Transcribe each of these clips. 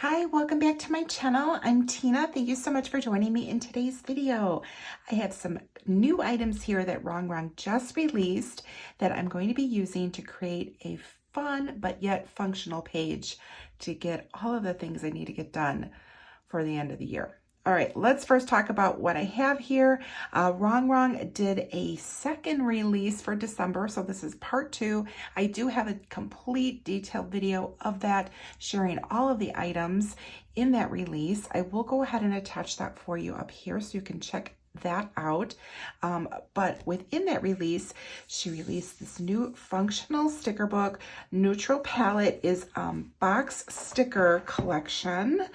Hi, welcome back to my channel. I'm Tina. Thank you so much for joining me in today's video. I have some new items here that RONGRONG just released that I'm going to be using to create a fun but yet functional page to get all of the things I need to get done for the end of the year. All right, let's first talk about what I have here. RONGRONG did a second release for December, so this is part 2. I do have a complete detailed video of that, sharing all of the items in that release. I will go ahead and attach that for you up here so you can check that out. But within that release, she released this new functional sticker book. Neutral Palette is box sticker collection.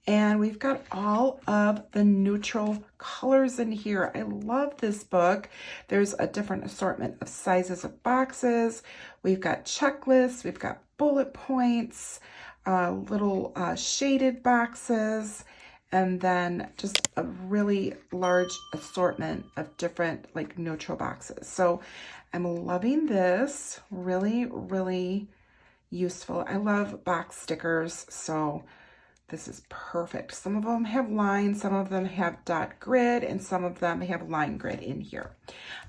And we've got all of the neutral colors in here. I love this book. There's a different assortment of sizes of boxes. We've got checklists, we've got bullet points, little shaded boxes, and then just a really large assortment of different like neutral boxes. So I'm loving this. Really, really useful. I love box stickers, so this is perfect. Some of them have lines, some of them have dot grid, and some of them have line grid in here.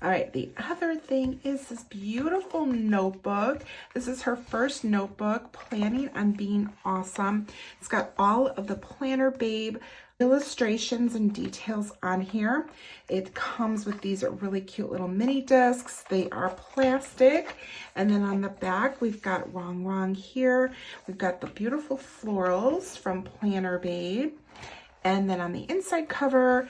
All right, the other thing is this beautiful notebook. This is her first notebook, Planning on Being Awesome. It's got all of the Planner Babe illustrations and details on here. It comes with these really cute little mini discs. They are plastic. And then on the back, we've got RONGRONG here. We've got the beautiful florals from Planner Babe. And then on the inside cover,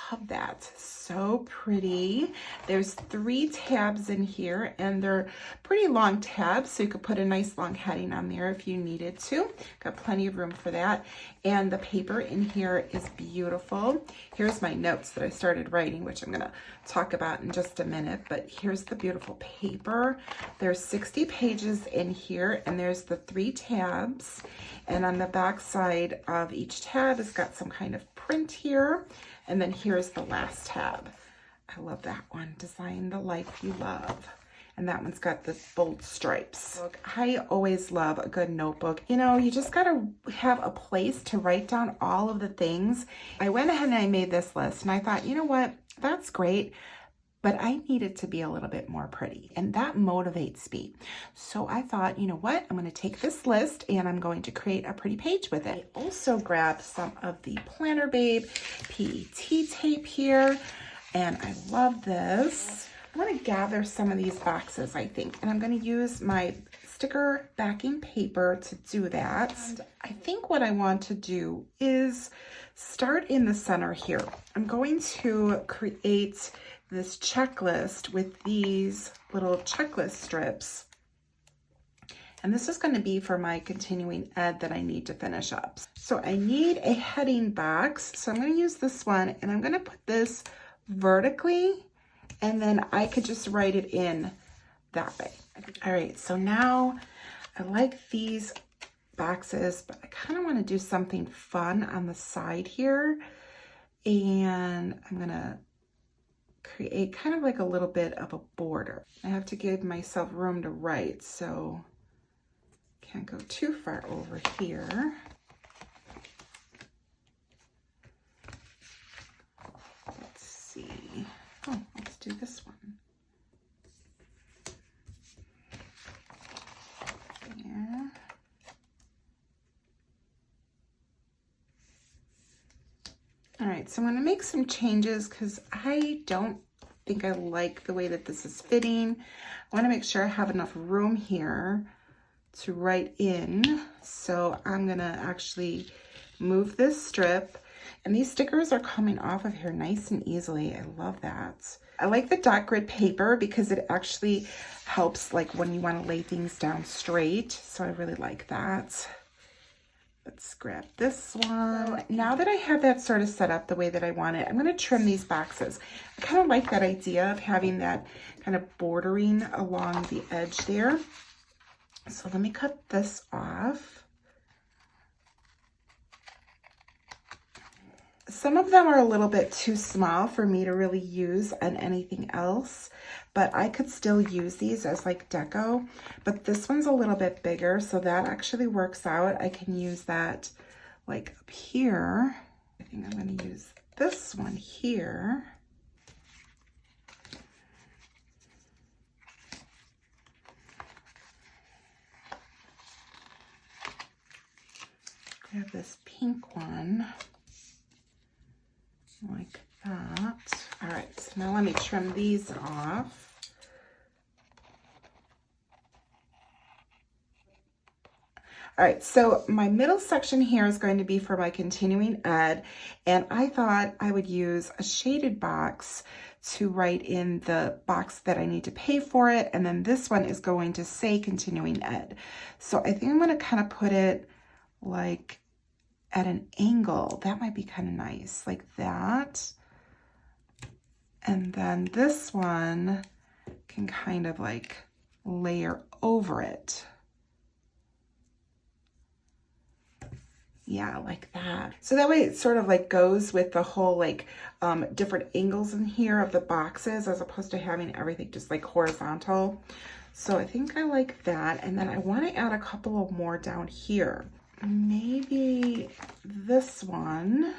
love that, so pretty. There's 3 tabs in here and they're pretty long tabs, so you could put a nice long heading on there if you needed to. Got plenty of room for that. And the paper in here is beautiful. Here's my notes that I started writing, which I'm gonna talk about in just a minute, but here's the beautiful paper. There's 60 pages in here and there's the 3 tabs. And on the back side of each tab has got some kind of print here. And then here's the last tab. I love that one. Design the life you love. And that one's got the bold stripes. Look, I always love a good notebook. You know, you just gotta have a place to write down all of the things. I went ahead and I made this list and I thought, you know what, that's great, but I need it to be a little bit more pretty, and that motivates me. So I thought, you know what, I'm gonna take this list and I'm going to create a pretty page with it. I also grabbed some of the Planner Babe PET tape here, and I love this. I'm gonna gather some of these boxes, I think, and I'm gonna use my sticker backing paper to do that. And I think what I want to do is start in the center here. I'm going to create this checklist with these little checklist strips. And this is going to be for my continuing ed that I need to finish up. So I need a heading box. So I'm going to use this one and I'm going to put this vertically, and then I could just write it in that way. All right, so now I like these boxes, but I kind of want to do something fun on the side here. And I'm going to create kind of like a little bit of a border. I have to give myself room to write, so can't go too far over here. Let's see. Oh, let's do this one. Yeah. All right, so I'm going to make some changes because I don't think I like the way that this is fitting. I want to make sure I have enough room here to write in. So I'm going to actually move this strip. And these stickers are coming off of here nice and easily. I love that. I like the dot grid paper because it actually helps like when you want to lay things down straight. So I really like that. Let's grab this one. Now that I have that sort of set up the way that I want it, I'm going to trim these boxes. I kind of like that idea of having that kind of bordering along the edge there. So let me cut this off. some of them are a little bit too small for me to really use on anything else, but I could still use these as like deco. But this one's a little bit bigger, so that actually works out. I can use that like up here. I think I'm going to use this one here. Grab this pink one like that. All right, so now let me trim these off. All right, so my middle section here is going to be for my continuing ed, and I thought I would use a shaded box to write in the box that I need to pay for it, and then this one is going to say continuing ed. So I think I'm going to kind of put it like at an angle. That might be kind of nice, like that. And then this one can kind of like layer over it. Yeah, like that. So that way it sort of like goes with the whole like different angles in here of the boxes, as opposed to having everything just like horizontal. So I think I like that. And then I want to add a couple of more down here. Maybe this one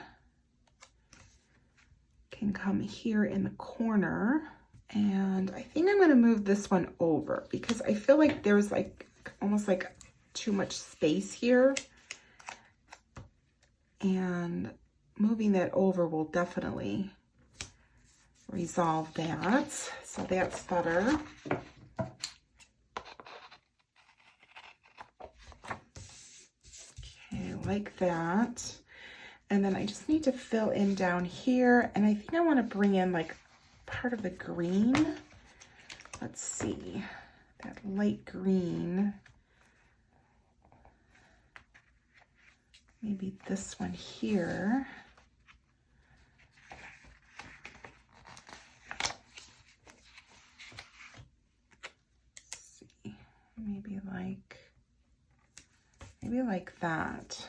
can come here in the corner. And I think I'm going to move this one over because I feel like there's like almost like too much space here. And moving that over will definitely resolve that. So that's better. Like that. And then I just need to fill in down here, and I think I want to bring in like part of the green. Let's see, that light green. Maybe this one here. Let's see, maybe like that.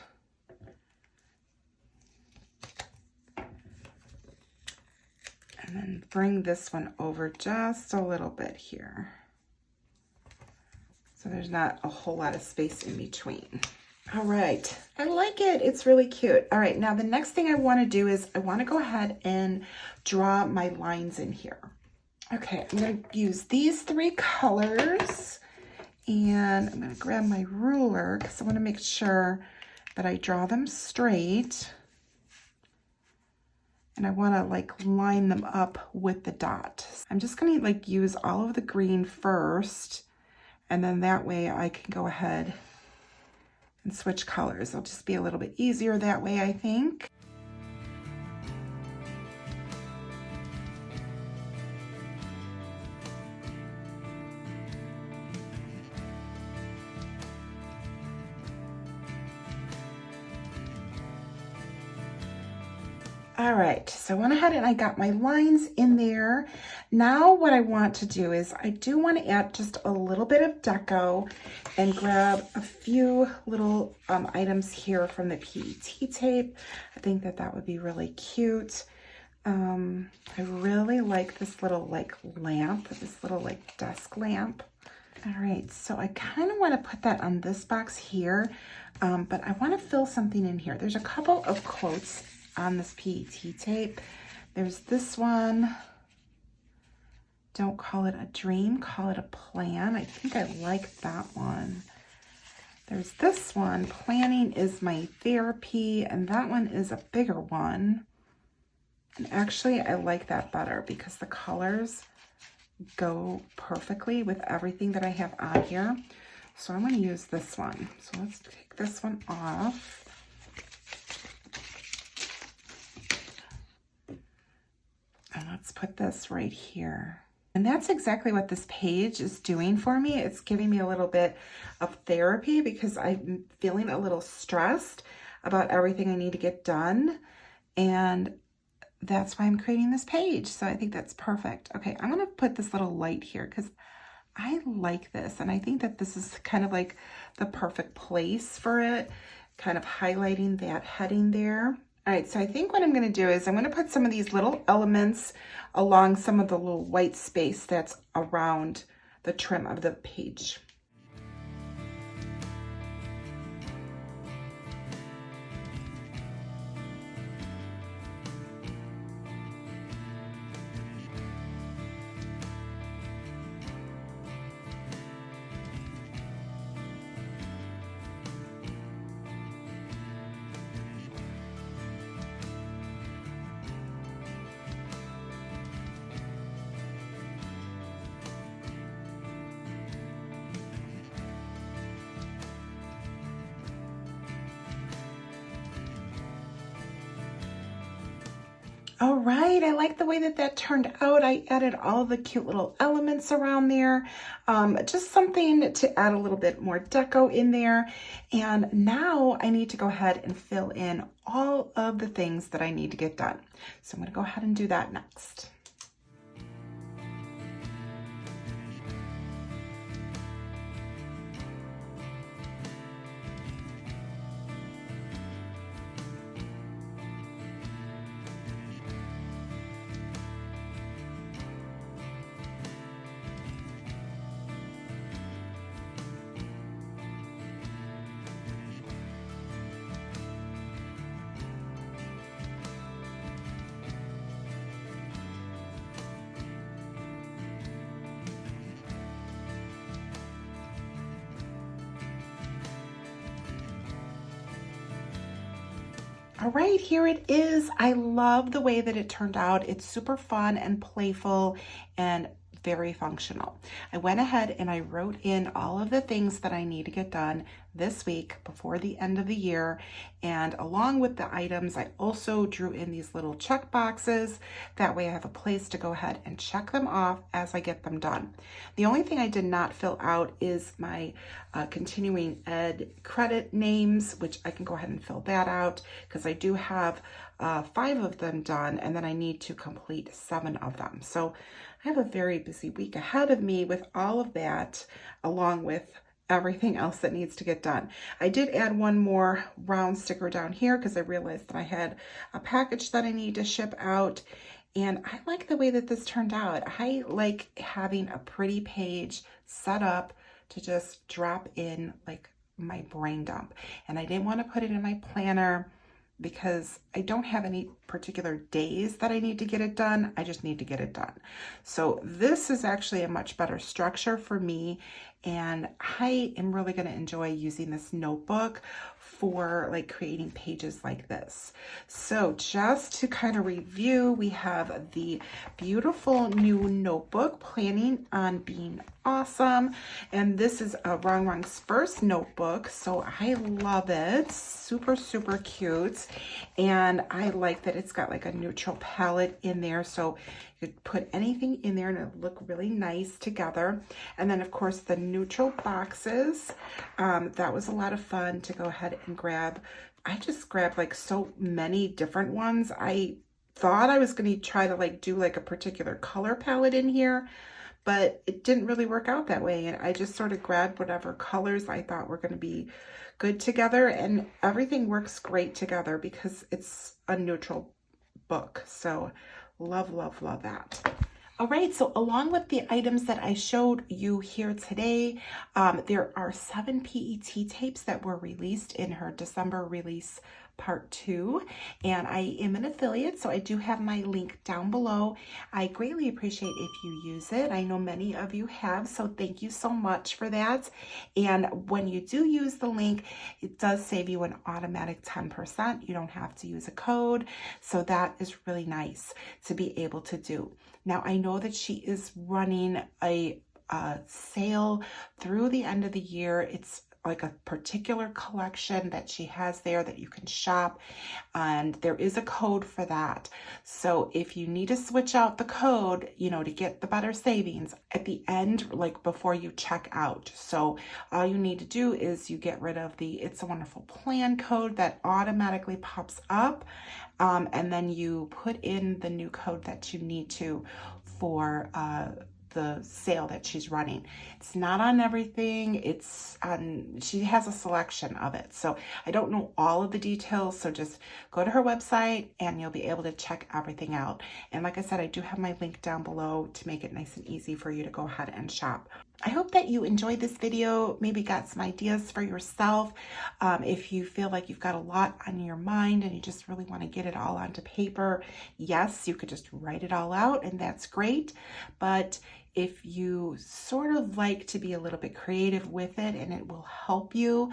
And then bring this one over just a little bit here. So there's not a whole lot of space in between. All right, I like it. It's really cute. All right, now the next thing I want to do is I want to go ahead and draw my lines in here. Okay, I'm going to use these 3 colors. And I'm going to grab my ruler because I want to make sure that I draw them straight. And I want to like line them up with the dot. I'm just going to like use all of the green first. And then that way I can go ahead and switch colors. It'll just be a little bit easier that way, I think. All right, so I went ahead and I got my lines in there. Now what I want to do is I do want to add just a little bit of deco and grab a few little items here from the PET tape. I think that that would be really cute. I really like this little like lamp, this little like desk lamp. All right, so I kind of want to put that on this box here, but I want to fill something in here. There's a couple of quotes on this PET tape. There's this one, don't call it a dream, call it a plan. I think I like that one. There's this one, planning is my therapy, and that one is a bigger one. And actually I like that better because the colors go perfectly with everything that I have on here. So I'm going to use this one. So let's take this one off. And let's put this right here. And that's exactly what this page is doing for me. It's giving me a little bit of therapy because I'm feeling a little stressed about everything I need to get done. And that's why I'm creating this page. So I think that's perfect. Okay, I'm gonna put this little light here because I like this. And I think that this is kind of like the perfect place for it, kind of highlighting that heading there. All right, so I think what I'm going to do is I'm going to put some of these little elements along some of the little white space that's around the trim of the page. All right, I like the way that that turned out. I added all the cute little elements around there. Just something to add a little bit more deco in there. And now I need to go ahead and fill in all of the things that I need to get done. So I'm going to go ahead and do that next. All right, here it is. I love the way that it turned out. It's super fun and playful and very functional. I went ahead and I wrote in all of the things that I need to get done this week before the end of the year. And along with the items, I also drew in these little check boxes. That way I have a place to go ahead and check them off as I get them done. The only thing I did not fill out is my continuing ed credit names, which I can go ahead and fill that out because I do have 5 of them done, and then I need to complete 7 of them. So I have a very busy week ahead of me with all of that, along with everything else that needs to get done. I did add one more round sticker down here because I realized that I had a package that I need to ship out. And I like the way that this turned out. I like having a pretty page set up to just drop in like my brain dump. And I didn't want to put it in my planner because I don't have any particular days that I need to get it done. I just need to get it done. So this is actually a much better structure for me. And I am really going to enjoy using this notebook for like creating pages like this. So just to kind of review, we have the beautiful new notebook, Planning on Being Awesome. And this is RONGRONG's first notebook. So I love it. Super, super cute. And I like that it's got like a neutral palette in there. So you could put anything in there and it'll look really nice together. And then of course the neutral boxes, that was a lot of fun to go ahead and grab. I just grabbed like so many different ones. I thought I was going to try to like do like a particular color palette in here, but it didn't really work out that way. And I just sort of grabbed whatever colors I thought were going to be good together, and everything works great together because it's a neutral book. So love, love, love that. All right, so along with the items that I showed you here today, there are 7 PET tapes that were released in her December release part 2, and I am an affiliate, so I do have my link down below. I greatly appreciate if you use it. I know many of you have, so thank you so much for that. And when you do use the link, it does save you an automatic 10%. You don't have to use a code, so that is really nice to be able to do. Now, I know that she is running a sale through the end of the year. It's like a particular collection that she has there that you can shop, and there is a code for that. So if you need to switch out the code, you know, to get the better savings at the end, like before you check out. So all you need to do is you get rid of the It's a Wonderful Plan code that automatically pops up, and then you put in the new code that you need to for the sale that she's running. It's not on everything. It's on, she has a selection of it. So I don't know all of the details. So just go to her website and you'll be able to check everything out. And like I said, I do have my link down below to make it nice and easy for you to go ahead and shop. I hope that you enjoyed this video, maybe got some ideas for yourself. If you feel like you've got a lot on your mind and you just really want to get it all onto paper, yes, you could just write it all out and that's great. But if you sort of like to be a little bit creative with it and it will help you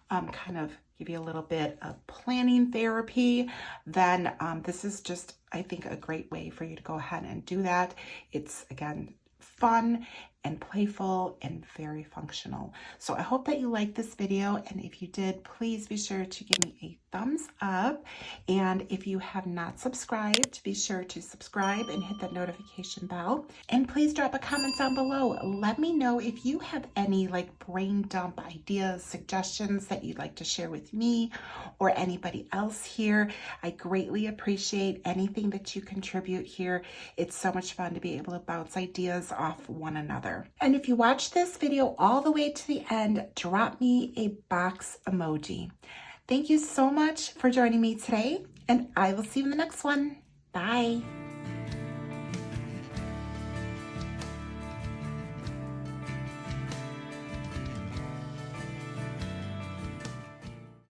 kind of give you a little bit of planning therapy, then this is just, I think, a great way for you to go ahead and do that. It's, again, fun and playful and very functional. So I hope that you liked this video, and if you did, please be sure to give me a thumbs up. And if you have not subscribed, be sure to subscribe and hit that notification bell. And please drop a comment down below. Let me know if you have any like brain dump ideas, suggestions that you'd like to share with me or anybody else here. I greatly appreciate anything that you contribute here. It's so much fun to be able to bounce ideas off one another. And if you watch this video all the way to the end, drop me a box emoji. Thank you so much for joining me today, and I will see you in the next one. Bye.